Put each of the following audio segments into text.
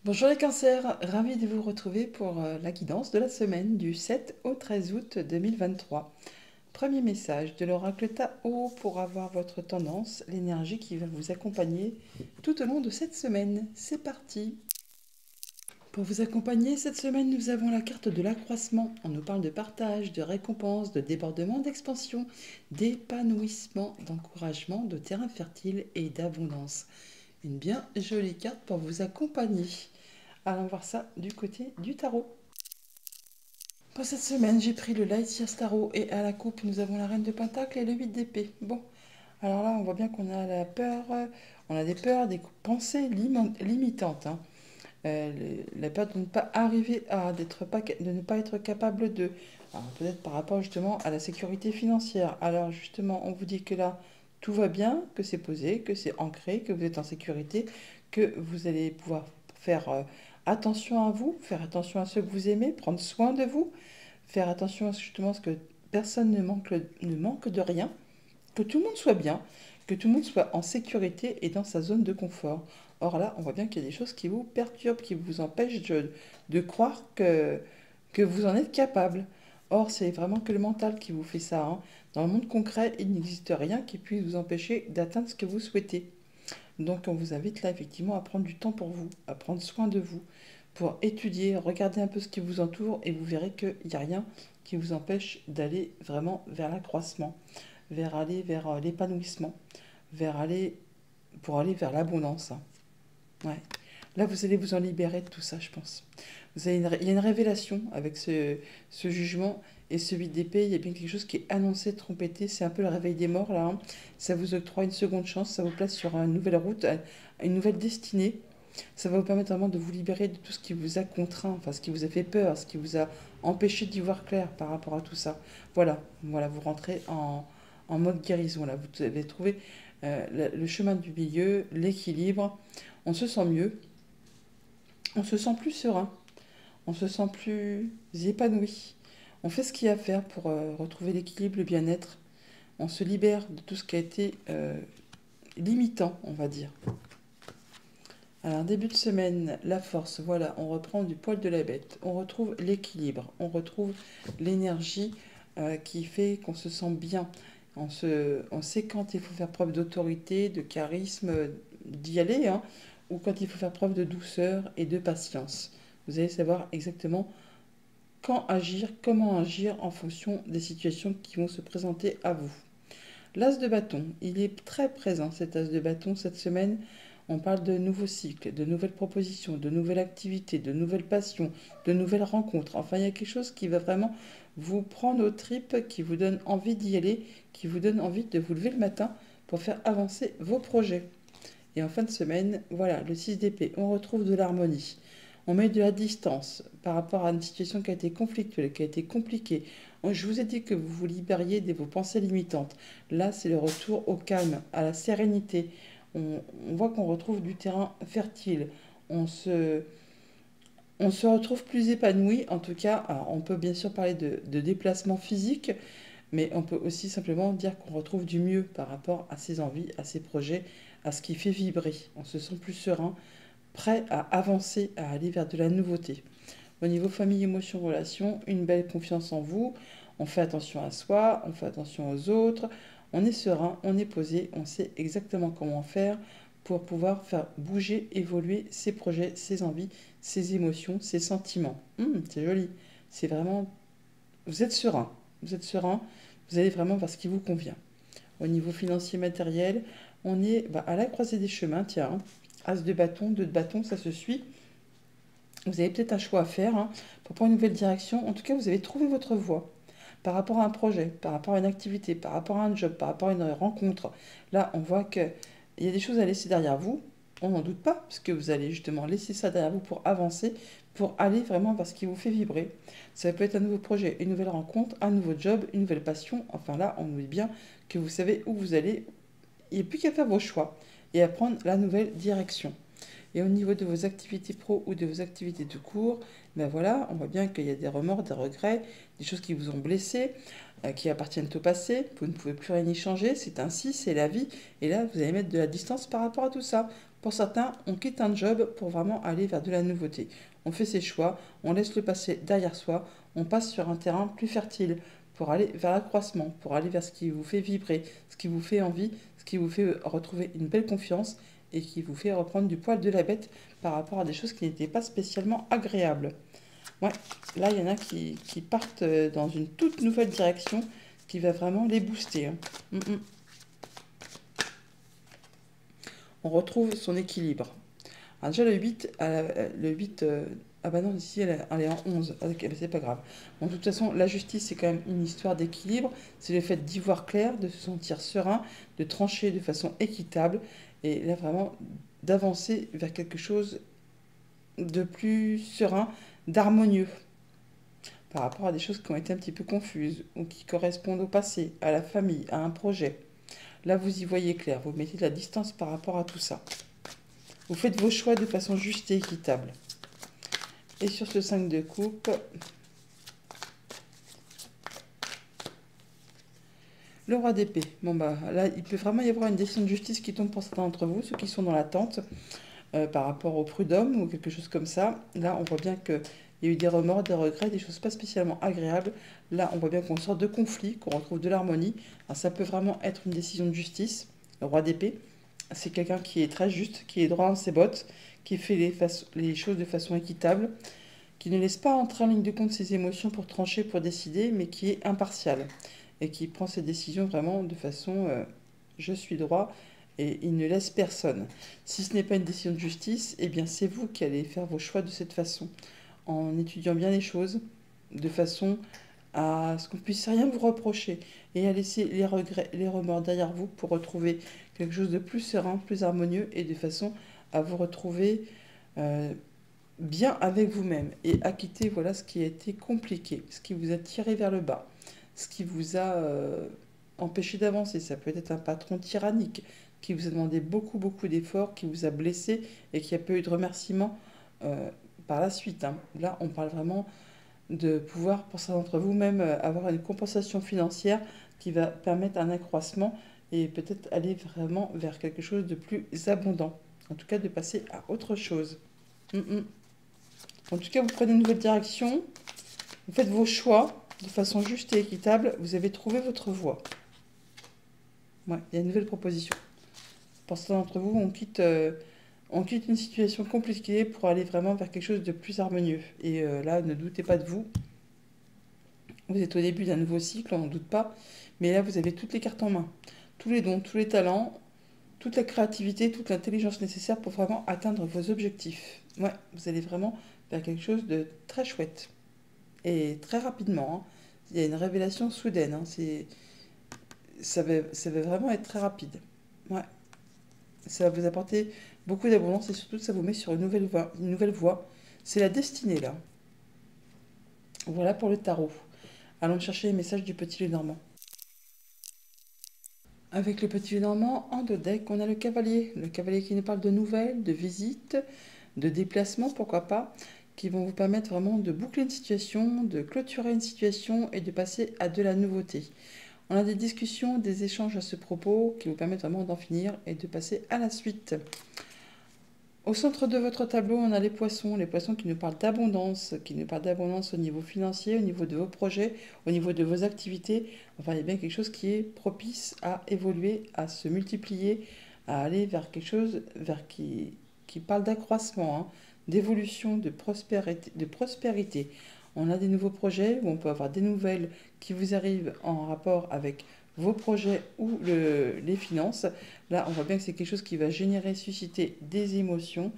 Bonjour les cancers, ravi de vous retrouver pour la guidance de la semaine du 7 au 13 août 2023. Premier message de l'oracle Tao pour avoir votre tendance, l'énergie qui va vous accompagner tout au long de cette semaine. C'est parti. Pour vous accompagner cette semaine, nous avons la carte de l'accroissement. On nous parle de partage, de récompense, de débordement, d'expansion, d'épanouissement, d'encouragement, de terrain fertile et d'abondance. Une bien jolie carte pour vous accompagner. Allons voir ça du côté du tarot. Pour cette semaine, j'ai pris le Light Years Tarot et à la coupe, nous avons la Reine de Pentacle et le 8 d'épée. Bon, alors là, on voit bien qu'on a la peur, on a des peurs, des pensées limitantes. La peur de ne pas arriver à, de ne pas être capable de. Alors peut-être par rapport justement à la sécurité financière. Alors justement, on vous dit que là, tout va bien, que c'est posé, que c'est ancré, que vous êtes en sécurité, que vous allez pouvoir faire attention à vous, faire attention à ceux que vous aimez, prendre soin de vous, faire attention à justement à ce que personne ne manque de rien, que tout le monde soit bien, que tout le monde soit en sécurité et dans sa zone de confort. Or là, on voit bien qu'il y a des choses qui vous perturbent, qui vous empêchent de croire que vous en êtes capable. Or, c'est vraiment que le mental qui vous fait ça, hein. Dans le monde concret, il n'existe rien qui puisse vous empêcher d'atteindre ce que vous souhaitez. Donc, on vous invite là, effectivement, à prendre du temps pour vous, à prendre soin de vous, pour étudier, regarder un peu ce qui vous entoure et vous verrez qu'il n'y a rien qui vous empêche d'aller vraiment vers l'accroissement, vers aller vers l'épanouissement, pour aller vers l'abondance, hein. Ouais. Là, vous allez vous en libérer de tout ça, je pense. Il y a une révélation avec ce jugement et ce 8 d'épée. Il y a bien quelque chose qui est annoncé, trompetté. C'est un peu le réveil des morts, là, hein. Ça vous octroie une seconde chance. Ça vous place sur une nouvelle route, une nouvelle destinée. Ça va vous permettre vraiment de vous libérer de tout ce qui vous a contraint, enfin, ce qui vous a fait peur, ce qui vous a empêché d'y voir clair par rapport à tout ça. Voilà, vous rentrez en mode guérison. Là, vous avez trouvé le chemin du milieu, l'équilibre. On se sent mieux, on se sent plus serein, on se sent plus épanoui. On fait ce qu'il y a à faire pour retrouver l'équilibre, le bien-être. On se libère de tout ce qui a été limitant, on va dire. Alors, début de semaine, la force, voilà, on reprend du poil de la bête. On retrouve l'équilibre, on retrouve l'énergie qui fait qu'on se sent bien. On sait quand il faut faire preuve d'autorité, de charisme, d'y aller, hein, ou quand il faut faire preuve de douceur et de patience. Vous allez savoir exactement quand agir, comment agir en fonction des situations qui vont se présenter à vous. L'as de bâton, il est très présent cet as de bâton cette semaine. On parle de nouveaux cycles, de nouvelles propositions, de nouvelles activités, de nouvelles passions, de nouvelles rencontres. Enfin, il y a quelque chose qui va vraiment vous prendre aux tripes, qui vous donne envie d'y aller, qui vous donne envie de vous lever le matin pour faire avancer vos projets. Et en fin de semaine, voilà, le 6 d'épée, on retrouve de l'harmonie. On met de la distance par rapport à une situation qui a été conflictuelle, qui a été compliquée. Je vous ai dit que vous vous libériez de vos pensées limitantes. Là, c'est le retour au calme, à la sérénité. On voit qu'on retrouve du terrain fertile. On se, on se retrouve plus épanoui. En tout cas, alors, on peut bien sûr parler de déplacement physique, mais on peut aussi simplement dire qu'on retrouve du mieux par rapport à ses envies, à ses projets, à ce qui fait vibrer. On se sent plus serein, prêt à avancer, à aller vers de la nouveauté. Au niveau famille, émotion, relation, une belle confiance en vous. On fait attention à soi, on fait attention aux autres. On est serein, on est posé, on sait exactement comment faire pour pouvoir faire bouger, évoluer ses projets, ses envies, ses émotions, ses sentiments. C'est joli. C'est vraiment. Vous êtes serein. Vous êtes serein. Vous allez vraiment vers ce qui vous convient. Au niveau financier matériel, on est à la croisée des chemins. Tiens, hein. As de bâton, 2 de bâton, ça se suit. Vous avez peut-être un choix à faire, hein, pour prendre une nouvelle direction. En tout cas, vous avez trouvé votre voie par rapport à un projet, par rapport à une activité, par rapport à un job, par rapport à une rencontre. Là, on voit qu'il y a des choses à laisser derrière vous. On n'en doute pas, parce que vous allez justement laisser ça derrière vous pour avancer, pour aller vraiment vers ce qui vous fait vibrer. Ça peut être un nouveau projet, une nouvelle rencontre, un nouveau job, une nouvelle passion. Enfin là, on nous dit bien que vous savez où vous allez. Il n'y a plus qu'à faire vos choix et à prendre la nouvelle direction. Et au niveau de vos activités pro ou de vos activités de cours, ben voilà, on voit bien qu'il y a des remords, des regrets, des choses qui vous ont blessé, qui appartiennent au passé. Vous ne pouvez plus rien y changer, c'est ainsi, c'est la vie. Et là, vous allez mettre de la distance par rapport à tout ça Pour certains, on quitte un job pour vraiment aller vers de la nouveauté. On fait ses choix, on laisse le passé derrière soi, on passe sur un terrain plus fertile pour aller vers l'accroissement, pour aller vers ce qui vous fait vibrer, ce qui vous fait envie, ce qui vous fait retrouver une belle confiance et qui vous fait reprendre du poil de la bête par rapport à des choses qui n'étaient pas spécialement agréables. Ouais, là, il y en a qui partent dans une toute nouvelle direction qui va vraiment les booster, hein. On retrouve son équilibre. Alors déjà, le 8, ah bah non, ici, elle est en 11. Ok, bah, c'est pas grave. Bon, de toute façon, la justice, c'est quand même une histoire d'équilibre. C'est le fait d'y voir clair, de se sentir serein, de trancher de façon équitable. Et là, vraiment, d'avancer vers quelque chose de plus serein, d'harmonieux, par rapport à des choses qui ont été un petit peu confuses, ou qui correspondent au passé, à la famille, à un projet. Là, vous y voyez clair, vous mettez de la distance par rapport à tout ça. Vous faites vos choix de façon juste et équitable. Et sur ce 5 de coupe, le roi d'épée. Bon bah là, il peut vraiment y avoir une décision de justice qui tombe pour certains d'entre vous, ceux qui sont dans l'attente par rapport au prud'homme ou quelque chose comme ça. Là, on voit bien qu'il y a eu des remords, des regrets, des choses pas spécialement agréables. Là, on voit bien qu'on sort de conflits, qu'on retrouve de l'harmonie. Alors ça peut vraiment être une décision de justice. Le roi d'épée, c'est quelqu'un qui est très juste, qui est droit dans ses bottes, qui fait les choses de façon équitable, qui ne laisse pas entrer en ligne de compte ses émotions pour trancher, pour décider, mais qui est impartial et qui prend ses décisions vraiment de façon je suis droit et il ne laisse personne. Si ce n'est pas une décision de justice, eh bien c'est vous qui allez faire vos choix de cette façon, en étudiant bien les choses, de façon à ce qu'on puisse rien vous reprocher et à laisser les regrets, les remords derrière vous pour retrouver quelque chose de plus serein, plus harmonieux et de façon à vous retrouver bien avec vous-même et à quitter voilà ce qui a été compliqué, ce qui vous a tiré vers le bas, ce qui vous a empêché d'avancer. Ça peut être un patron tyrannique qui vous a demandé beaucoup d'efforts, qui vous a blessé et qui a pas eu de remerciements par la suite, hein. Là, on parle vraiment de pouvoir, pour certains d'entre vous, même avoir une compensation financière qui va permettre un accroissement et peut-être aller vraiment vers quelque chose de plus abondant. En tout cas, de passer à autre chose. En tout cas, vous prenez une nouvelle direction, vous faites vos choix de façon juste et équitable, vous avez trouvé votre voie. Ouais, il y a une nouvelle proposition. Pour certains d'entre vous, on quitte une situation compliquée pour aller vraiment vers quelque chose de plus harmonieux. Et là, ne doutez pas de vous. Vous êtes au début d'un nouveau cycle, on n'en doute pas. Mais là, vous avez toutes les cartes en main. Tous les dons, tous les talents, toute la créativité, toute l'intelligence nécessaire pour vraiment atteindre vos objectifs. Ouais, vous allez vraiment vers quelque chose de très chouette. Et très rapidement, hein. Il y a une révélation soudaine, hein. Ça va vraiment être très rapide. Ouais. Ça va vous apporter beaucoup d'abondance et surtout ça vous met sur une nouvelle voie. Une nouvelle voie. C'est la destinée là. Voilà pour le tarot. Allons chercher les messages du petit Lenormand. Avec le petit Lenormand, en deux decks, on a le cavalier. Le cavalier qui nous parle de nouvelles, de visites, de déplacements, pourquoi pas, qui vont vous permettre vraiment de boucler une situation, de clôturer une situation et de passer à de la nouveauté. On a des discussions, des échanges à ce propos qui vous permettent vraiment d'en finir et de passer à la suite. Au centre de votre tableau, on a les poissons qui nous parlent d'abondance, qui nous parlent d'abondance au niveau financier, au niveau de vos projets, au niveau de vos activités. Enfin, il y a bien quelque chose qui est propice à évoluer, à se multiplier, à aller vers quelque chose qui parle d'accroissement, hein, d'évolution, de prospérité. On a des nouveaux projets où on peut avoir des nouvelles qui vous arrivent en rapport avec vos projets ou les finances. Là, on voit bien que c'est quelque chose qui va générer, susciter des émotions.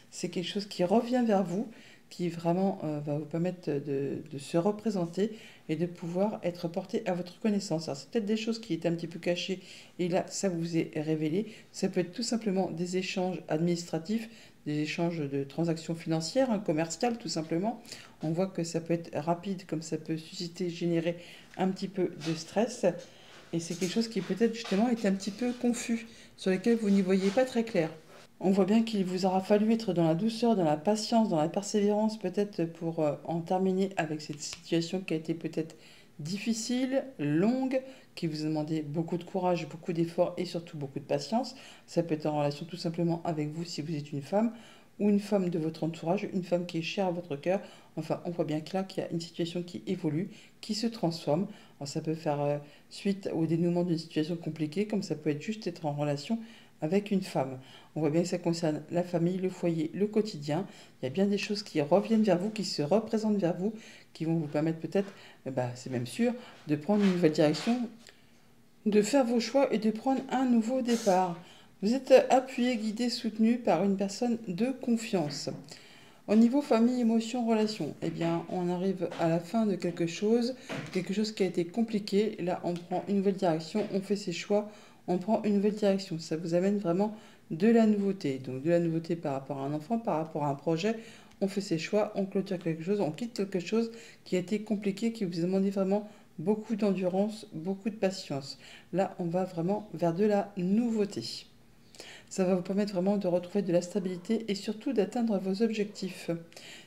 C'est quelque chose qui revient vers vous, qui vraiment va vous permettre de se représenter et de pouvoir être porté à votre connaissance. Alors, c'est peut-être des choses qui étaient un petit peu cachées et là, ça vous est révélé. Ça peut être tout simplement des échanges administratifs, des échanges de transactions financières, hein, commerciales tout simplement. On voit que ça peut être rapide, comme ça peut susciter, générer un petit peu de stress. Et c'est quelque chose qui peut-être justement est un petit peu confus, sur lequel vous n'y voyez pas très clair. On voit bien qu'il vous aura fallu être dans la douceur, dans la patience, dans la persévérance, peut-être pour en terminer avec cette situation qui a été peut-être difficile, longue, qui vous a demandé beaucoup de courage, beaucoup d'efforts et surtout beaucoup de patience. Ça peut être en relation tout simplement avec vous si vous êtes une femme ou une femme de votre entourage, une femme qui est chère à votre cœur. Enfin, on voit bien que là, qu'il y a une situation qui évolue, qui se transforme. Alors, ça peut faire suite au dénouement d'une situation compliquée, comme ça peut être juste être en relation avec une femme. On voit bien que ça concerne la famille, le foyer, le quotidien. Il y a bien des choses qui reviennent vers vous, qui se représentent vers vous, qui vont vous permettre peut-être, c'est même sûr, de prendre une nouvelle direction, de faire vos choix et de prendre un nouveau départ. Vous êtes appuyé, guidé, soutenu par une personne de confiance. Au niveau famille, émotion, relation, eh bien, on arrive à la fin de quelque chose qui a été compliqué. Là, on prend une nouvelle direction, on fait ses choix, on prend une nouvelle direction. Ça vous amène vraiment de la nouveauté. Donc, de la nouveauté par rapport à un enfant, par rapport à un projet. On fait ses choix, on clôture quelque chose, on quitte quelque chose qui a été compliqué, qui vous a demandé vraiment beaucoup d'endurance, beaucoup de patience. Là, on va vraiment vers de la nouveauté. Ça va vous permettre vraiment de retrouver de la stabilité et surtout d'atteindre vos objectifs.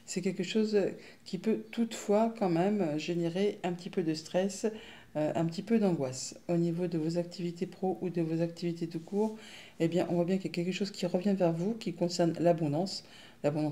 C'est quelque chose qui peut toutefois quand même générer un petit peu de stress, un petit peu d'angoisse. Au niveau de vos activités pro ou de vos activités tout court, eh bien, on voit bien qu'il y a quelque chose qui revient vers vous qui concerne l'abondance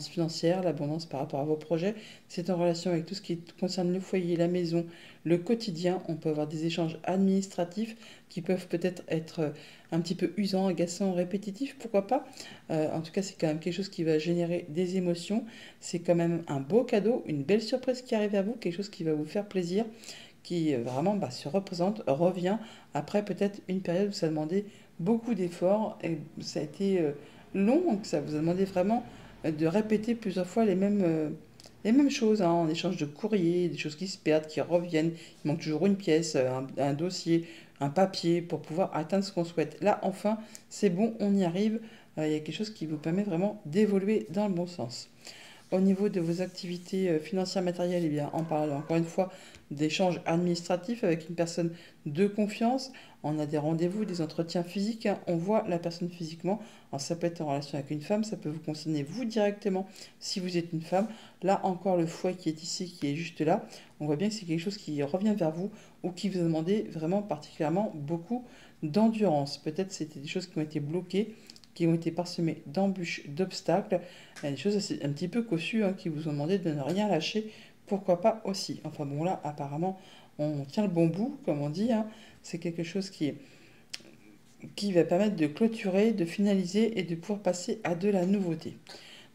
financière, l'abondance par rapport à vos projets. C'est en relation avec tout ce qui concerne le foyer, la maison, le quotidien. On peut avoir des échanges administratifs qui peuvent peut-être être un petit peu usants, agaçants, répétitifs, pourquoi pas. En tout cas, c'est quand même quelque chose qui va générer des émotions. C'est quand même un beau cadeau, une belle surprise qui arrive à vous, quelque chose qui va vous faire plaisir, qui vraiment se représente, revient après peut-être une période où ça a demandé beaucoup d'efforts et ça a été long, donc ça vous a demandé vraiment de répéter plusieurs fois les mêmes choses, hein, en échange de courrier, des choses qui se perdent, qui reviennent. Il manque toujours une pièce, un dossier, un papier pour pouvoir atteindre ce qu'on souhaite. Là, enfin, c'est bon, on y arrive. Il y a quelque chose qui vous permet vraiment d'évoluer dans le bon sens. Au niveau de vos activités financières matérielles, eh bien, on parle encore une fois d'échanges administratifs avec une personne de confiance. On a des rendez-vous, des entretiens physiques, hein. On voit la personne physiquement. Alors, ça peut être en relation avec une femme, ça peut vous concerner vous directement si vous êtes une femme. Là encore, le foie qui est ici, qui est juste là, on voit bien que c'est quelque chose qui revient vers vous ou qui vous a demandé vraiment particulièrement beaucoup d'endurance. Peut-être c'était des choses qui ont été bloquées, qui ont été parsemées d'embûches, d'obstacles, des choses un petit peu cossues, hein, qui vous ont demandé de ne rien lâcher, pourquoi pas aussi. Enfin bon, là, apparemment, on tient le bon bout, comme on dit, hein. C'est quelque chose qui va permettre de clôturer, de finaliser et de pouvoir passer à de la nouveauté.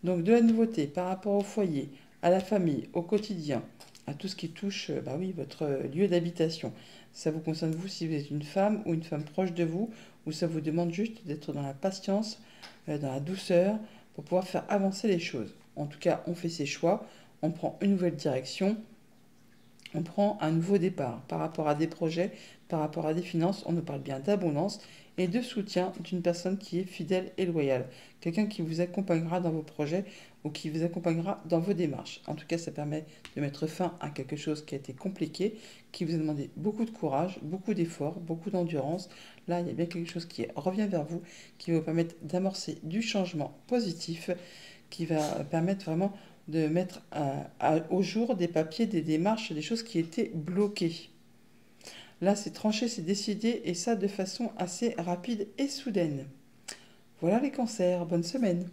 Donc de la nouveauté par rapport au foyer, à la famille, au quotidien, à tout ce qui touche oui, votre lieu d'habitation. Ça vous concerne vous si vous êtes une femme ou une femme proche de vous, ou ça vous demande juste d'être dans la patience, dans la douceur, pour pouvoir faire avancer les choses. En tout cas, on fait ses choix, on prend une nouvelle direction, on prend un nouveau départ par rapport à des projets, par rapport à des finances. On nous parle bien d'abondance et de soutien d'une personne qui est fidèle et loyale. Quelqu'un qui vous accompagnera dans vos projets ou qui vous accompagnera dans vos démarches. En tout cas, ça permet de mettre fin à quelque chose qui a été compliqué, qui vous a demandé beaucoup de courage, beaucoup d'efforts, beaucoup d'endurance. Là, il y a bien quelque chose qui revient vers vous, qui va vous permettre d'amorcer du changement positif, qui va permettre vraiment de mettre au jour des papiers, des démarches, des choses qui étaient bloquées. Là, c'est tranché, c'est décidé, et ça de façon assez rapide et soudaine. Voilà les cancers, bonne semaine.